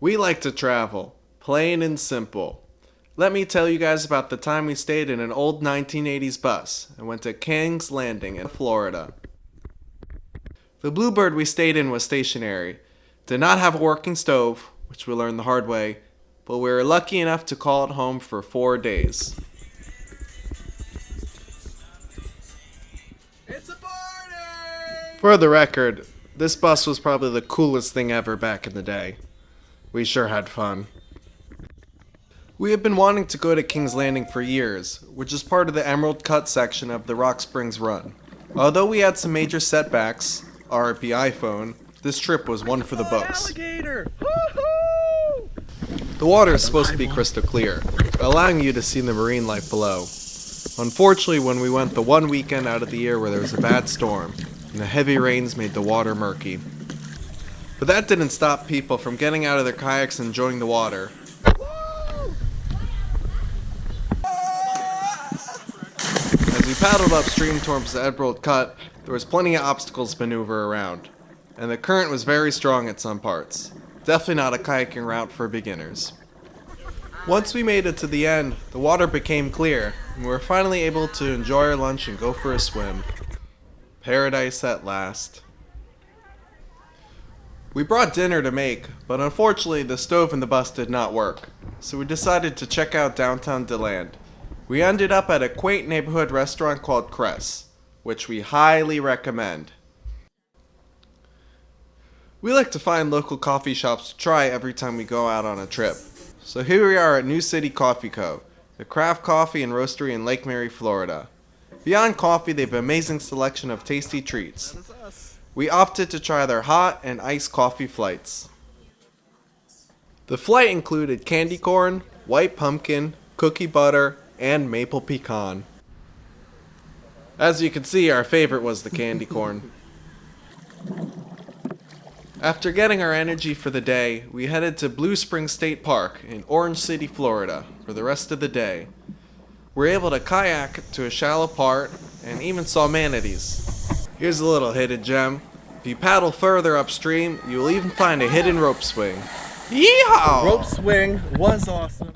We like to travel, plain and simple. Let me tell you guys about the time we stayed in an old 1980s bus and went to King's Landing in Florida. The Bluebird we stayed in was stationary, did not have a working stove, which we learned the hard way, but we were lucky enough to call it home for 4 days. It's a party! For the record, this bus was probably the coolest thing ever back in the day. We sure had fun. We have been wanting to go to King's Landing for years, which is part of the Emerald Cut section of the Rock Springs Run. Although we had some major setbacks, RIP iPhone, this trip was one for the books. Alligator! Woohoo! The water is supposed to be crystal clear, allowing you to see the marine life below. Unfortunately, when we went the one weekend out of the year where there was a bad storm, and the heavy rains made the water murky. But that didn't stop people from getting out of their kayaks and enjoying the water. As we paddled upstream towards the Emerald Cut, there was plenty of obstacles to maneuver around, and the current was very strong at some parts. Definitely not a kayaking route for beginners. Once we made it to the end, the water became clear, and we were finally able to enjoy our lunch and go for a swim. Paradise at last. We brought dinner to make, but unfortunately the stove in the bus did not work, so we decided to check out downtown DeLand. We ended up at a quaint neighborhood restaurant called Cress, which we highly recommend. We like to find local coffee shops to try every time we go out on a trip. So here we are at New City Coffee Co., the craft coffee and roastery in Lake Mary, Florida. Beyond coffee, they have an amazing selection of tasty treats. We opted to try their hot and iced coffee flights. The flight included candy corn, white pumpkin, cookie butter, and maple pecan. As you can see, our favorite was the candy corn. After getting our energy for the day, we headed to Blue Spring State Park in Orange City, Florida for the rest of the day. We were able to kayak to a shallow part and even saw manatees. Here's a little hidden gem. If you paddle further upstream, you will even find a hidden rope swing. Yeehaw! Rope swing was awesome.